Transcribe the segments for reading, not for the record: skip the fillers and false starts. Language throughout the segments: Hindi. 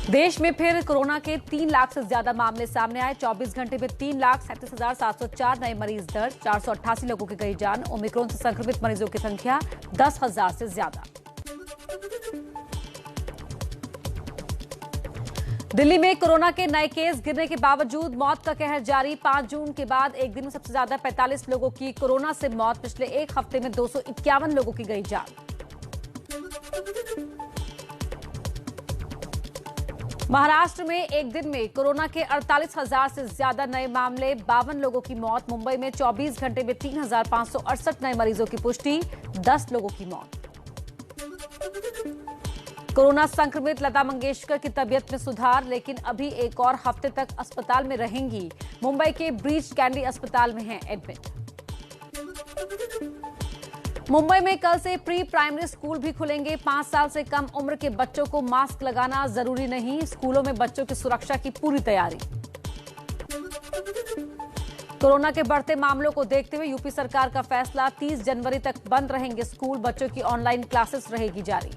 देश में फिर कोरोना के 3 लाख से ज्यादा मामले सामने आए। 24 घंटे में 3,37,704 नए मरीज दर्ज, 488 लोगों की गई जान। ओमिक्रॉन से संक्रमित मरीजों की संख्या 10,000 से ज्यादा। दिल्ली में कोरोना के नए केस गिरने के बावजूद मौत का कहर जारी। 5 जून के बाद एक दिन में सबसे ज्यादा 45 लोगों की कोरोना से मौत। पिछले एक हफ्ते में 251 लोगों की गई जान। महाराष्ट्र में एक दिन में कोरोना के 48,000 से ज्यादा नए मामले, 52 लोगों की मौत। मुंबई में 24 घंटे में 3,568 नए मरीजों की पुष्टि, 10 लोगों की मौत। कोरोना संक्रमित लता मंगेशकर की तबीयत में सुधार, लेकिन अभी एक और हफ्ते तक अस्पताल में रहेंगी। मुंबई के ब्रीच कैंडी अस्पताल में हैं एडमिट। मुंबई में कल से प्री प्राइमरी स्कूल भी खुलेंगे। 5 साल से कम उम्र के बच्चों को मास्क लगाना जरूरी नहीं। स्कूलों में बच्चों की सुरक्षा की पूरी तैयारी। कोरोना के बढ़ते मामलों को देखते हुए यूपी सरकार का फैसला, 30 जनवरी तक बंद रहेंगे स्कूल। बच्चों की ऑनलाइन क्लासेस रहेगी जारी।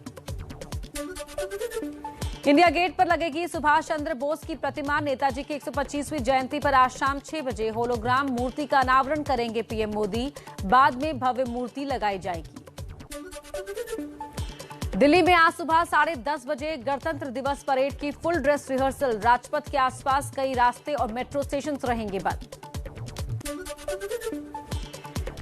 इंडिया गेट पर लगेगी सुभाष चंद्र बोस की प्रतिमा। नेताजी की 125वीं जयंती पर आज शाम 6 बजे होलोग्राम मूर्ति का अनावरण करेंगे पीएम मोदी। बाद में भव्य मूर्ति लगाई जाएगी। दिल्ली में आज सुबह 10:30 बजे गणतंत्र दिवस परेड की फुल ड्रेस रिहर्सल। राजपथ के आसपास कई रास्ते और मेट्रो स्टेशन रहेंगे बंद।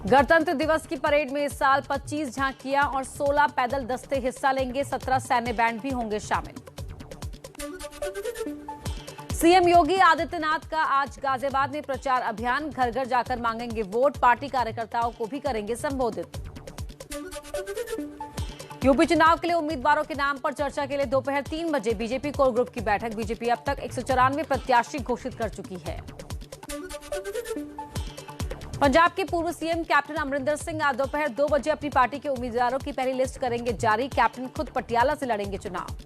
गणतंत्र दिवस की परेड में इस साल 25 झांकियां और 16 पैदल दस्ते हिस्सा लेंगे। 17 सैन्य बैंड भी होंगे शामिल। सीएम योगी आदित्यनाथ का आज गाजियाबाद में प्रचार अभियान। घर घर जाकर मांगेंगे वोट। पार्टी कार्यकर्ताओं को भी करेंगे संबोधित। यूपी चुनाव के लिए उम्मीदवारों के नाम पर चर्चा के लिए दोपहर 3 बजे बीजेपी कोर ग्रुप की बैठक। बीजेपी अब तक 194 प्रत्याशी घोषित कर चुकी है। पंजाब के पूर्व सीएम कैप्टन अमरिंदर सिंह आज दोपहर 2 बजे अपनी पार्टी के उम्मीदवारों की पहली लिस्ट करेंगे जारी। कैप्टन खुद पटियाला से लड़ेंगे चुनाव।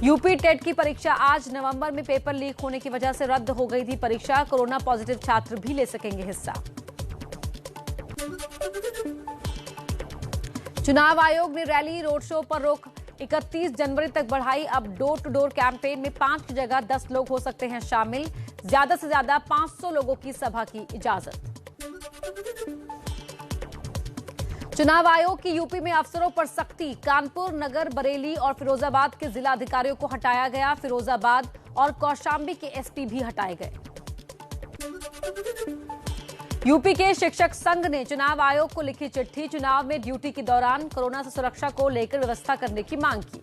यूपी टेट की परीक्षा आज नवंबर में पेपर लीक होने की वजह से रद्द हो गई थी परीक्षा। कोरोना पॉजिटिव छात्र भी ले सकेंगे हिस्सा। चुनाव आयोग ने रैली रोड शो पर रोक 31 जनवरी तक बढ़ाई। अब डोर टू डोर कैंपेन में 5 की जगह 10 लोग हो सकते हैं शामिल। ज्यादा से ज्यादा 500 लोगों की सभा की इजाजत। चुनाव आयोग की यूपी में अफसरों पर सख्ती। कानपुर, नगर, बरेली और फिरोजाबाद के जिला अधिकारियों को हटाया गया। फिरोजाबाद और कौशांबी के एसपी भी हटाए गए। यूपी के शिक्षक संघ ने चुनाव आयोग को लिखी चिट्ठी। चुनाव में ड्यूटी के दौरान कोरोना से सुरक्षा को लेकर व्यवस्था करने की मांग की।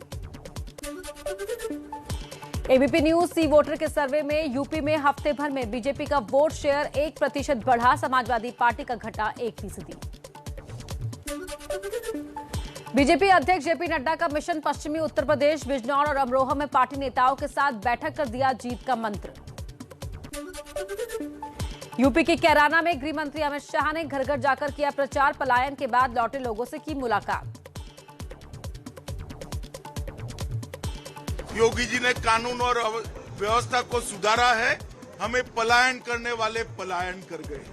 एबीपी न्यूज सी वोटर के सर्वे में यूपी में हफ्ते भर में बीजेपी का वोट शेयर 1% बढ़ा। समाजवादी पार्टी का घटा 1%। बीजेपी अध्यक्ष जेपी नड्डा का मिशन पश्चिमी उत्तर प्रदेश। बिजनौर और अमरोहा में पार्टी नेताओं के साथ बैठक कर दिया जीत का मंत्र। यूपी के कैराना में गृह मंत्री अमित शाह ने घर घर जाकर किया प्रचार। पलायन के बाद लौटे लोगों से की मुलाकात। योगी जी ने कानून और व्यवस्था को सुधारा है। हमें पलायन करने वाले पलायन कर गए।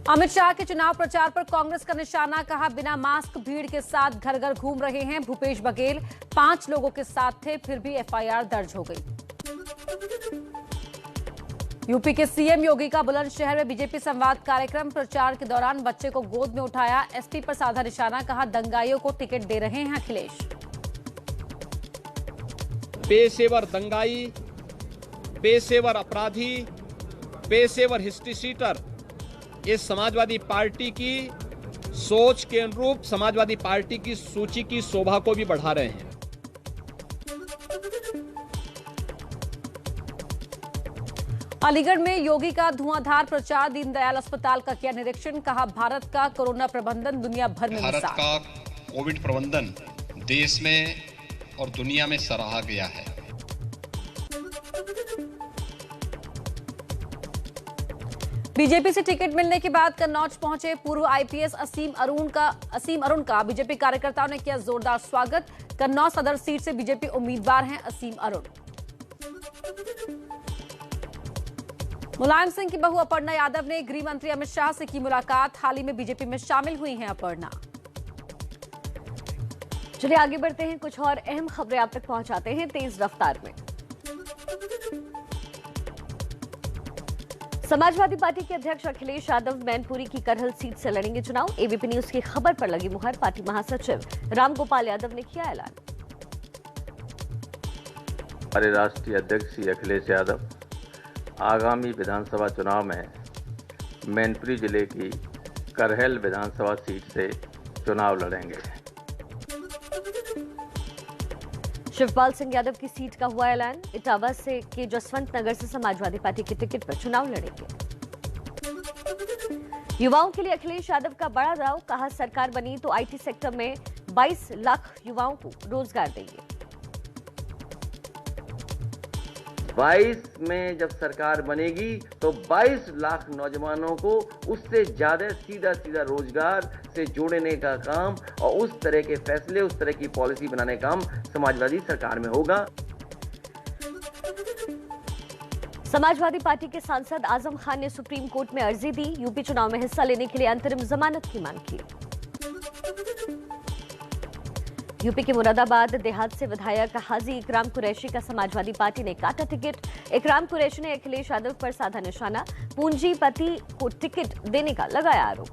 अमित शाह के चुनाव प्रचार पर कांग्रेस का निशाना। कहा, बिना मास्क भीड़ के साथ घर घर घूम रहे हैं। भूपेश बघेल 5 लोगों के साथ थे, फिर भी एफआईआर दर्ज हो गई। यूपी के सीएम योगी का बुलंदशहर में बीजेपी संवाद कार्यक्रम। प्रचार के दौरान बच्चे को गोद में उठाया। एसपी पर साधा निशाना। कहा, दंगाइयों को टिकट दे रहे हैं अखिलेश। पेशेवर दंगाई, पेशेवर अपराधी, पेशेवर हिस्ट्री शीटर इस समाजवादी पार्टी की सोच के अनुरूप समाजवादी पार्टी की सूची की शोभा को भी बढ़ा रहे हैं। अलीगढ़ में योगी का धुआंधार प्रचार। दीनदयाल अस्पताल का किया निरीक्षण। कहा, भारत का कोरोना प्रबंधन दुनिया भर में भारत का कोविड प्रबंधन देश में और दुनिया में सराहा गया है। बीजेपी से टिकट मिलने के बाद कन्नौज पहुंचे पूर्व आईपीएस असीम अरुण का बीजेपी कार्यकर्ताओं ने किया जोरदार स्वागत। कन्नौज सदर सीट से बीजेपी उम्मीदवार हैं असीम अरुण। मुलायम सिंह की बहू अपर्णा यादव ने गृह मंत्री अमित शाह से की मुलाकात। हाल ही में बीजेपी में शामिल हुई हैं अपर्णा। चलिए आगे बढ़ते हैं, कुछ और अहम खबरें आप तक पहुंचाते हैं तेज रफ्तार में। समाजवादी पार्टी के अध्यक्ष अखिलेश यादव मैनपुरी की करहल सीट से लड़ेंगे चुनाव। एबीपी न्यूज की खबर पर लगी मुहर। पार्टी महासचिव रामगोपाल यादव ने किया ऐलान। हमारे राष्ट्रीय अध्यक्ष श्री अखिलेश यादव आगामी विधानसभा चुनाव में मैनपुरी जिले की करहल विधानसभा सीट से चुनाव लड़ेंगे। शिवपाल सिंह यादव की सीट का हुआ ऐलान। इटावा से के जसवंत नगर से समाजवादी पार्टी के टिकट पर चुनाव लड़ेंगे। युवाओं के लिए अखिलेश यादव का बड़ा दाव। कहा सरकार बनी तो आईटी सेक्टर में 22 लाख युवाओं को रोजगार देंगे। 22 में जब सरकार बनेगी तो 22 लाख नौजवानों को उससे ज्यादा सीधा रोजगार से जोड़ने का काम और उस तरह के फैसले, उस तरह की पॉलिसी बनाने का काम समाजवादी सरकार में होगा। समाजवादी पार्टी के सांसद आजम खान ने सुप्रीम कोर्ट में अर्जी दी। यूपी चुनाव में हिस्सा लेने के लिए अंतरिम जमानत की मांग की। यूपी के मुरादाबाद देहात से विधायक हाजी इकराम कुरैशी का समाजवादी पार्टी ने काटा टिकट। इकराम कुरैशी ने अखिलेश यादव पर साधा निशाना। पूंजीपति को टिकट देने का लगाया आरोप।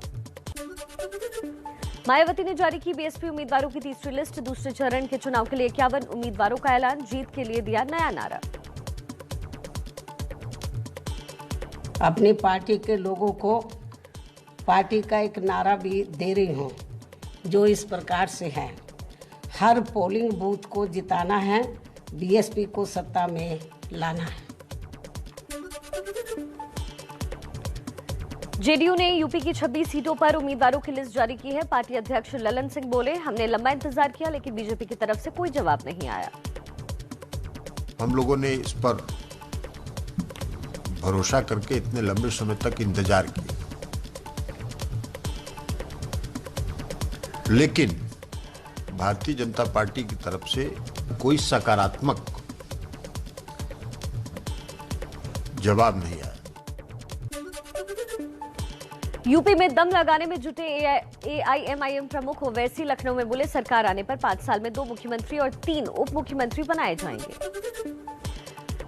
मायावती ने जारी की बीएसपी उम्मीदवारों की तीसरी लिस्ट। दूसरे चरण के चुनाव के लिए 51 उम्मीदवारों का ऐलान। जीत के लिए दिया नया नारा। अपनी पार्टी के लोगों को पार्टी का एक नारा भी दे रही हूं, जो इस प्रकार से है। हर पोलिंग बूथ को जिताना है, बीएसपी को सत्ता में लाना है। जेडीयू ने यूपी की 26 सीटों पर उम्मीदवारों की लिस्ट जारी की है। पार्टी अध्यक्ष ललन सिंह बोले, हमने लंबा इंतजार किया लेकिन बीजेपी की तरफ से कोई जवाब नहीं आया। हम लोगों ने इस पर भरोसा करके इतने लंबे समय तक इंतजार किया, लेकिन भारतीय जनता पार्टी की तरफ से कोई सकारात्मक जवाब नहीं आया। यूपी में दम लगाने में जुटे एआईएमआईएम प्रमुख ओवैसी लखनऊ में बोले, सरकार आने पर 5 साल में 2 मुख्यमंत्री और 3 उप मुख्यमंत्री बनाए जाएंगे।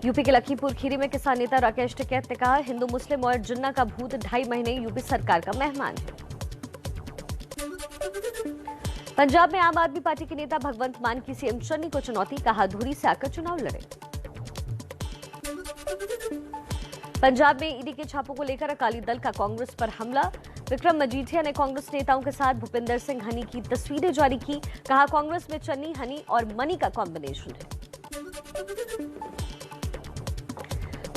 यूपी के लखीमपुर खीरी में किसान नेता राकेश टिकैत ने कहा, हिंदू मुस्लिम और जिन्ना का भूत 2.5 महीने यूपी सरकार का मेहमान है। पंजाब में आम आदमी पार्टी के नेता भगवंत मान की सीएम चन्नी को चुनौती। कहा, धुरी से आकर चुनाव लड़े। पंजाब में ईडी के छापों को लेकर अकाली दल का कांग्रेस पर हमला। विक्रम मजीठिया ने कांग्रेस नेताओं के साथ भूपिंदर सिंह हनी की तस्वीरें जारी की। कहा, कांग्रेस में चन्नी, हनी और मनी का कॉम्बिनेशन है।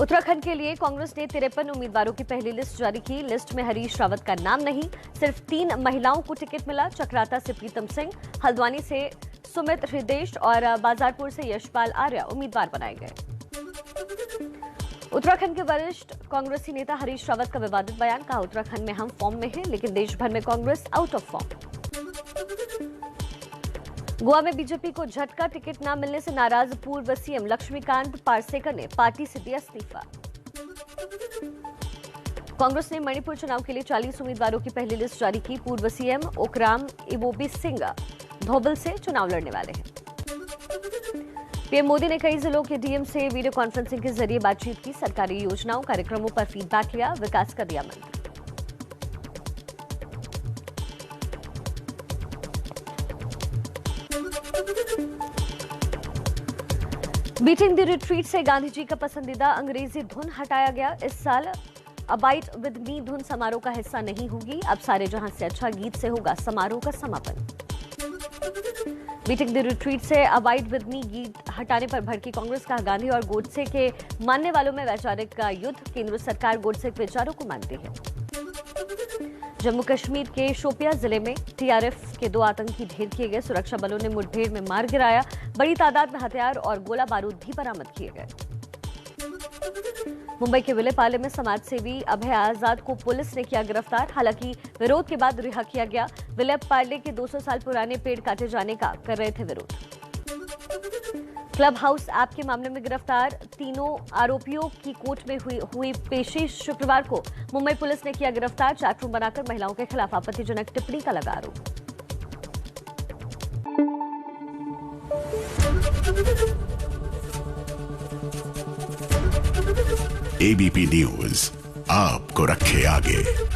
उत्तराखंड के लिए कांग्रेस ने 53 उम्मीदवारों की पहली लिस्ट जारी की। लिस्ट में हरीश रावत का नाम नहीं, सिर्फ 3 महिलाओं को टिकट मिला। चक्राता से प्रीतम सिंह, हल्द्वानी से सुमित हृदेश और बाजारपुर से यशपाल आर्य उम्मीदवार बनाए गए। उत्तराखंड के वरिष्ठ कांग्रेसी नेता हरीश रावत का विवादित बयान। कहा, उत्तराखंड में हम फॉर्म में हैं लेकिन देश भर में Congress out of form. Goa में बीजेपी को झटका। टिकट न मिलने से नाराज पूर्व सीएम लक्ष्मीकांत पारसेकर ने पार्टी से दिया इस्तीफा। कांग्रेस ने मणिपुर चुनाव के लिए 40 उम्मीदवारों की पहली लिस्ट जारी की। पूर्व सीएम ओकराम इबोबी सिंह धोबल से चुनाव लड़ने वाले हैं। पीएम मोदी ने कई जिलों के डीएम से वीडियो कॉन्फ्रेंसिंग के जरिए बातचीत की। सरकारी योजनाओं, कार्यक्रमों पर फीडबैक लिया। विकास का दिया मंत्र। बीटिंग द रिट्रीट से गांधी जी का पसंदीदा अंग्रेजी धुन हटाया गया। इस साल अबाइट विद मी धुन समारोह का हिस्सा नहीं होगी। अब सारे जहां से अच्छा गीत से होगा समारोह का समापन। बीटिंग द रिट्रीट से अबाइट विद मी गीत हटाने पर भड़की कांग्रेस। का गांधी और गोडसे के मानने वालों में वैचारिक का युद्ध। केंद्र सरकार गोडसे के विचारों को मानती है। जम्मू कश्मीर के शोपियां जिले में टीआरएफ के 2 आतंकी ढेर किए गए। सुरक्षा बलों ने मुठभेड़ में मार गिराया। बड़ी तादाद में हथियार और गोला बारूद भी बरामद किए गए। मुंबई के विलेपाले में समाजसेवी अभय आजाद को पुलिस ने किया गिरफ्तार। हालांकि विरोध के बाद रिहा किया गया। विलेपाले के 200 साल पुराने पेड़ काटे जाने का कर रहे थे विरोध। क्लब हाउस ऐप के मामले में गिरफ्तार तीनों आरोपियों की कोर्ट में हुई पेशी शुक्रवार को मुंबई पुलिस ने किया गिरफ्तार। चैट रूम बनाकर महिलाओं के खिलाफ आपत्तिजनक टिप्पणी का लगा आरोप। एबीपी न्यूज आपको रखे आगे।